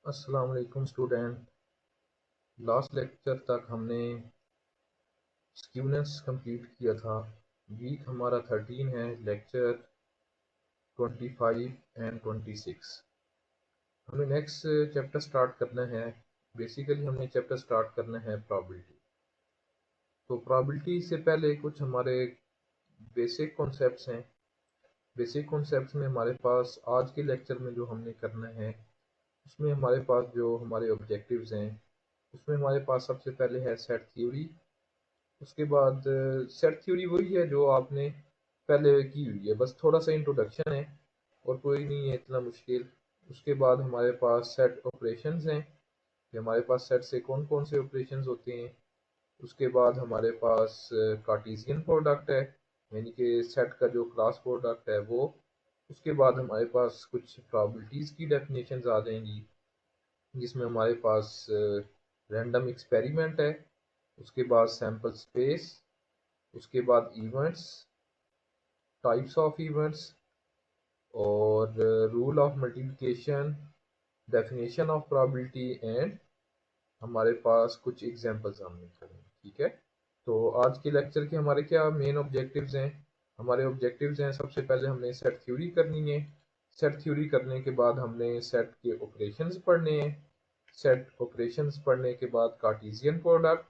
अस्सलाम वालेकुम student. Last lecture तक हमने स्क्यूनेस कंप्लीट किया था। वीक हमारा 13 है, लेक्चर 25 एंड 26। हमें नेक्स्ट चैप्टर स्टार्ट करना है। बेसिकली हमने चैप्टर स्टार्ट करना है प्रोबेबिलिटी। तो प्रोबेबिलिटी से पहले कुछ हमारे बेसिक कॉन्सेप्ट्स हैं। बेसिक कॉन्सेप्ट्स में हमारे पास आज के लेक्चर में जो हमने करना है उसमें हमारे पास जो हमारे ऑब्जेक्टिव्स हैं उसमें हमारे पास सबसे पहले है सेट थ्योरी। उसके बाद सेट थ्योरी वही है जो आपने पहले की हुई है, बस थोड़ा सा इंट्रोडक्शन है और कोई नहीं है इतना मुश्किल। उसके बाद हमारे पास सेट ऑपरेशंस हैं कि हमारे पास सेट से कौन कौन से ऑपरेशंस होते हैं। उसके बाद हमारे पास कार्टेशियन प्रोडक्ट है, यानी कि सेट का जो क्लास प्रोडक्ट है वो। उसके बाद हमारे पास कुछ प्रोबेबिलिटीज़ की डेफिनेशंस आ जाएंगी, जिसमें हमारे पास रैंडम एक्सपेरिमेंट है। उसके बाद सैम्पल स्पेस। उसके बाद इवेंट्स, टाइप्स ऑफ इवेंट्स, और rule of multiplication, definition of probability, and हमारे पास कुछ एग्जांपल्स हमने करेंगे। ठीक है, तो आज के लेक्चर के हमारे क्या मेन ऑब्जेक्टिव्स हैं। हमारे ऑब्जेक्टिव्स हैं, सबसे पहले हमने सेट थ्योरी करनी है। सेट थ्योरी करने के बाद हमने सेट के ऑपरेशंस पढ़ने हैं। सेट ऑपरेशंस पढ़ने के बाद Cartesian product,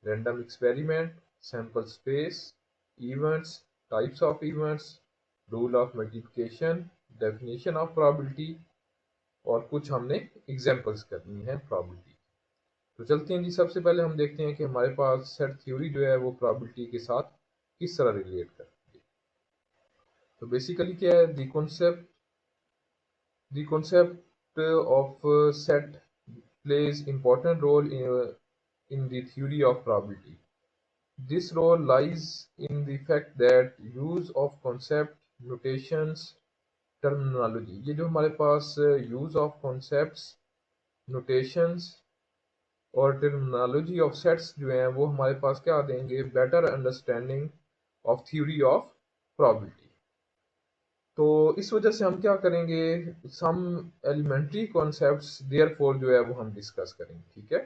random experiment, sample space, events, types of events, rule of multiplication, definition of probability, और कुछ हमने एग्जांपल्स करनी है प्रोबेबिलिटी। तो चलते हैं जी, सबसे पहले हम देखते हैं कि हमारे पास सेट थ्योरी जो है वो प्रोबेबिलिटी के साथ किस तरह रिलेट करती है। तो बेसिकली क्या है, the concept of set plays important role in the theory of probability. This role lies in the fact that use of concept, notations, terminology, ये जो हमारे पास यूज ऑफ कॉन्सेप्ट्स, नोटेशंस और टर्मिनोलॉजी ऑफ सेट्स जो हैं वो हमारे पास क्या देंगे, better understanding of theory of probability. तो इस वजह से हम क्या करेंगे, सम एलिमेंट्री कॉन्सेप्ट्स देयरफॉर जो है वो हम डिस्कस करेंगे। ठीक है,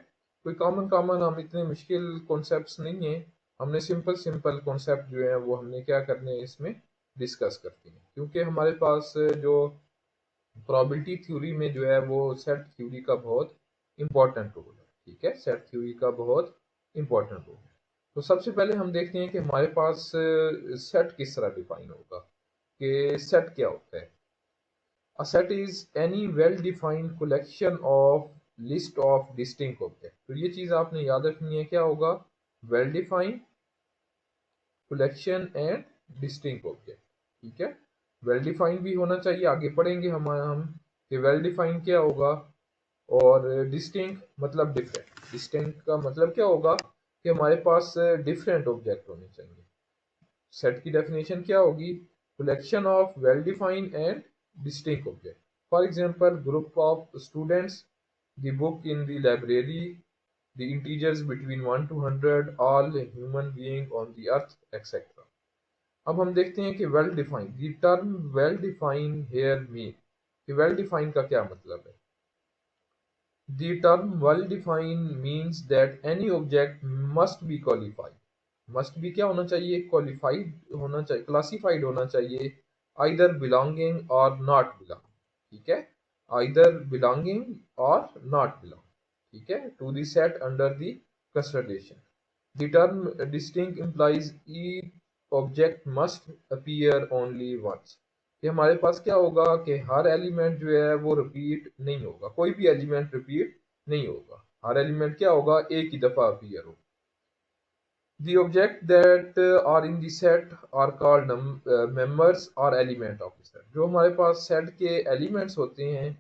कोई कॉमन कॉमन हम इतने मुश्किल कॉन्सेप्ट्स नहीं है, हमने सिंपल सिंपल कॉन्सेप्ट जो है वो हमने क्या करने हैं इसमें डिस्कस करते हैं, क्योंकि हमारे पास जो प्रोबेबिलिटी थ्योरी में जो है वो सेट थ्योरी का बहुत इंपॉर्टेंट रोल है। ठीक है, सेट थ्योरी का बहुत इंपॉर्टेंट रोल है। तो सबसे पहले हम देखते हैं कि हमारे पास सेट किस तरह डिफाइन होगा, कि सेट क्या होता है। A set is any well-defined collection of list of distinct objects। तो ये चीज आपने याद रखनी है, क्या होगा, well-defined collection and distinct object। ठीक है, well-defined भी होना चाहिए, आगे पढ़ेंगे हम कि well-defined क्या होगा, और डिस्टिंक्ट मतलब डिफरेंट। डिस्टिंक्ट का मतलब क्या होगा कि हमारे पास डिफरेंट ऑब्जेक्ट होने चाहिए। सेट की डेफिनेशन क्या होगी, collection of well defined and distinct object. For example, group of students, the book in the library, the integers between 1 to 100, all human being on the earth, etcetera. अब हम देखते हैं कि well defined, the term well defined here mean, कि well defined का क्या मतलब है। The term well-defined means that any object must be qualified। must be क्या होना चाहिए, qualified होना चाहिए, classified होना चाहिए, either belonging or not belong। ठीक है, either belonging or not belong। ठीक है, to the set under the consideration। The term distinct implies each object must appear only once। कि हमारे पास क्या होगा कि हर एलिमेंट जो है वो रिपीट नहीं होगा, कोई भी एलिमेंट रिपीट नहीं होगा, हर एलिमेंट क्या होगा, एक ही दफा अपीयर होगा। The object that are in the set are called members or element of the set। जो हमारे पास सेट के एलिमेंट्स होते हैं,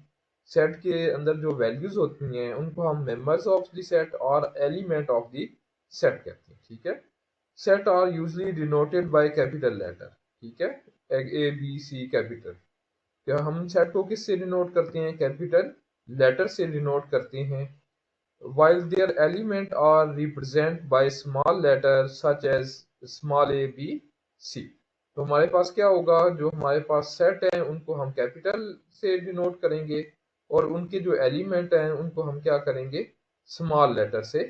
सेट के अंदर जो वैल्यूज होती हैं उनको हम मेंबर्स ऑफ द सेट और एलिमेंट ऑफ द सेट कहते हैं। ठीक है, set are usually denoted by capital letter. ठीक है, ए बी सी कैपिटल। क्या हम सेट को किससे डिनोट करते हैं, कैपिटल लेटर से डिनोट करते हैं, while their element are represented by small letters such as small a b c। तो हमारे पास क्या होगा, जो हमारे पास सेट है उनको हम कैपिटल से डिनोट करेंगे और उनके जो एलिमेंट हैं उनको हम क्या करेंगे, स्मॉल लेटर से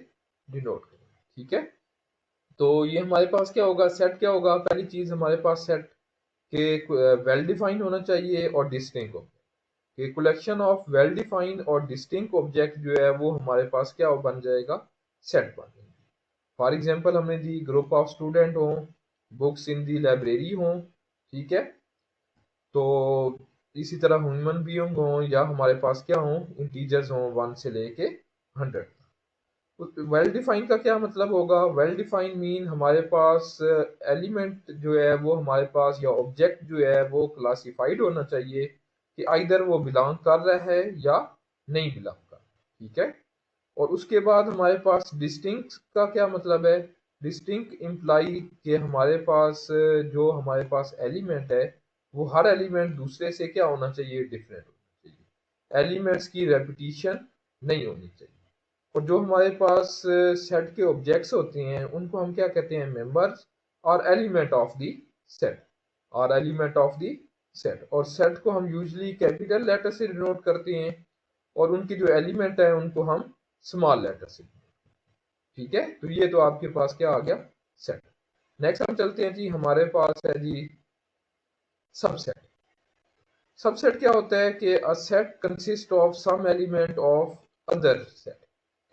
डिनोट करेंगे। ठीक है, तो ये हमारे पास क्या होगा, सेट क्या होगा, पहली चीज हमारे पास सेट के वेल डिफाइंड होना चाहिए और डिस्टिंक्ट ऑब्जेक्ट, कि कलेक्शन ऑफ वेल डिफाइंड और डिस्टिंक्ट ऑब्जेक्ट जो है वो हमारे पास क्या बन जाएगा, सेट बन जाएगा। फॉर एग्जांपल हमने दी ग्रुप ऑफ स्टूडेंट हो, बुक्स इन दी लाइब्रेरी हो, ठीक है, तो इसी तरह ह्यूमन बीइंग हो या हमारे पास क्या हो, इंटीजर्स हो 1 से लेके 100। वेल डिफाइंड का क्या मतलब होगा, वेल डिफाइंड मीन हमारे पास एलिमेंट जो है वो हमारे पास या ऑब्जेक्ट जो है वो क्लासिफाइड होना चाहिए कि आइदर वो बिलोंग कर रहा है या नहीं बिलोंग कर रहा, ठीक है। और उसके बाद हमारे पास डिस्टिंक्ट का क्या मतलब है, डिस्टिंक्ट इम्प्लाई कि हमारे पास जो हमारे पास एलिमेंट है वो हर एलिमेंट दूसरे से क्या होना चाहिए, डिफरेंट होना चाहिए, एलिमेंट्स की रेपिटेशन नहीं होनी चाहिए। और जो हमारे पास सेट के ऑब्जेक्ट्स होते हैं उनको हम क्या कहते हैं, मेंबर्स और एलिमेंट ऑफ द सेट, और एलिमेंट ऑफ द सेट। और सेट को हम यूजली कैपिटल लेटर से डिनोट करते हैं और उनकी जो एलिमेंट है उनको हम स्मॉल लेटर से, ठीक है। तो ये तो आपके पास क्या आ गया, सेट। नेक्स्ट हम चलते हैं जी, हमारे पास है जी सबसेट। सबसेट क्या होता है कि a set consist of some element of other set,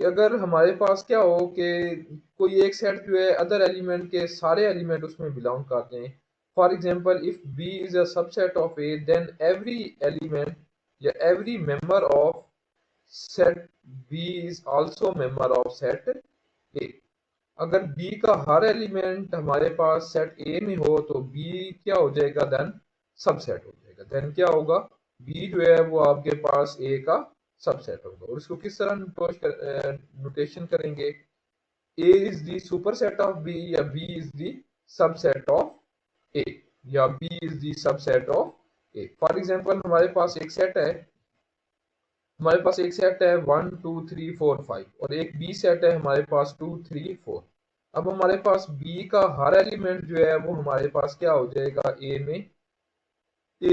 कि अगर हमारे पास क्या हो कि कोई एक सेट जो है अदर एलिमेंट के सारे एलिमेंट उसमें बिलोंग करते हैं। For example if B is a subset of A then every element या every member of set B is also member of set A. अगर बी का हर एलिमेंट हमारे पास सेट ए में हो तो बी क्या हो जाएगा, देन सबसेट हो जाएगा। देन क्या होगा, बी जो है वो आपके पास ए का सबसेट होगा। और इसको किस तरह नोटेशन करेंगे, A is the superset of B या B is the subset of A या B is the subset of A. For example हमारे पास एक सेट है 1 2 3 4 5 और एक बी सेट है हमारे पास 2 3 4। अब हमारे पास बी का हर एलिमेंट जो है वो हमारे पास क्या हो जाएगा, ए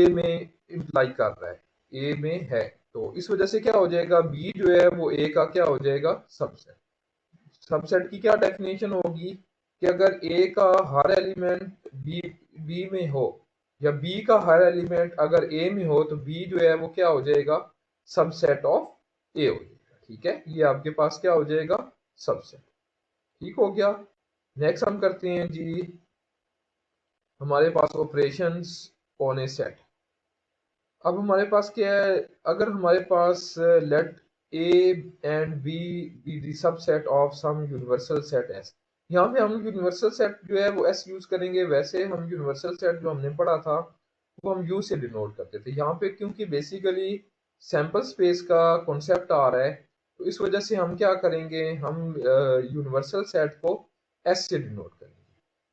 में इंप्लाई कर रहा है, ए में है। तो इस वजह से क्या हो जाएगा, बी जो है वो ए का क्या हो जाएगा, सबसेट। सबसेट की क्या डेफिनेशन होगी कि अगर ए का हर एलिमेंट बी बी में हो या बी का हर एलिमेंट अगर ए में हो तो बी जो है वो क्या हो जाएगा, सबसेट ऑफ ए हो जाएगा। ठीक है, ये आपके पास क्या हो जाएगा, सबसेट। ठीक हो गया। नेक्स्ट हम करते हैं जी, हमारे पास ऑपरेशंस ऑन ए सेट। अब हमारे पास क्या है, अगर हमारे पास let A and B be the subset of some universal set S. यहाँ पे हम यूनिवर्सल सेट जो है वो एस यूज करेंगे। वैसे हम यूनिवर्सल सेट जो हमने पढ़ा था वो हम यू से डिनोट करते थे। यहाँ पे क्योंकि बेसिकली सैंपल स्पेस का कॉन्सेप्ट आ रहा है तो इस वजह से हम क्या करेंगे, हम यूनिवर्सल सेट को एस से डिनोट करेंगे।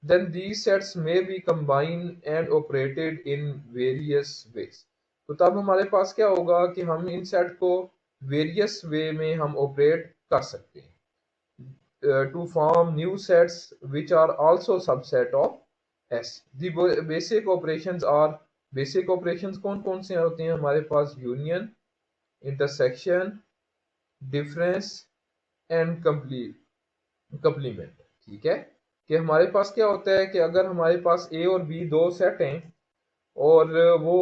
then these sets may be combined and operated in various ways। तो तब हमारे पास क्या होगा कि हम इन सेट को वेरियस वे में हम ऑपरेट कर सकते हैं to form new sets which are also subset of S. The basic operations are, basic operations कौन कौन से होते हैं हमारे पास, union, intersection, difference and complement. ठीक है, कि हमारे पास क्या होता है कि अगर हमारे पास ए और बी दो सेट हैं और वो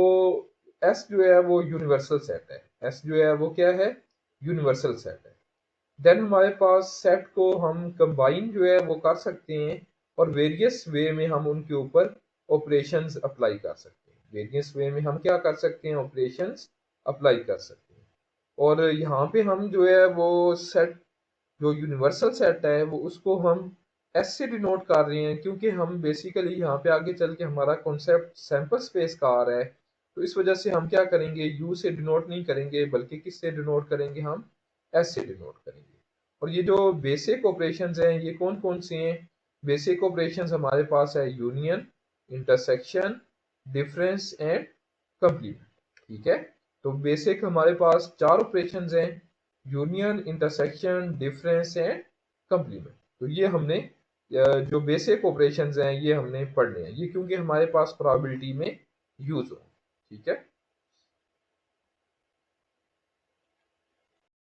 एस जो है वो यूनिवर्सल सेट है, एस जो है वो क्या है, यूनिवर्सल सेट है। देन हमारे पास सेट को हम कंबाइन जो है वो कर सकते हैं और वेरियस वे में हम उनके ऊपर ऑपरेशंस अप्लाई कर सकते हैं। वेरियस वे में हम क्या कर सकते हैं, ऑपरेशंस अप्लाई कर सकते हैं। और यहाँ पे हम जो है वो सेट जो यूनिवर्सल सेट है वो उसको हम एस से डिनोट कर रहे हैं क्योंकि हम बेसिकली यहाँ पे आगे चल के हमारा कॉन्सेप्ट सैंपल स्पेस का आ रहा है। तो इस वजह से हम क्या करेंगे, यू से डिनोट नहीं करेंगे बल्कि किस से डिनोट करेंगे, हम एस से डिनोट करेंगे। और ये जो बेसिक ऑपरेशंस हैं ये कौन कौन से हैं, बेसिक ऑपरेशंस हमारे पास है union, intersection, difference and complement. ठीक है, तो बेसिक हमारे पास चार ऑपरेशंस हैं, union, intersection, difference and complement. तो ये हमने जो बेसिक ऑपरेशंस हैं ये हमने पढ़ने हैं, ये क्योंकि हमारे पास प्रोबेबिलिटी में यूज हो। ठीक है।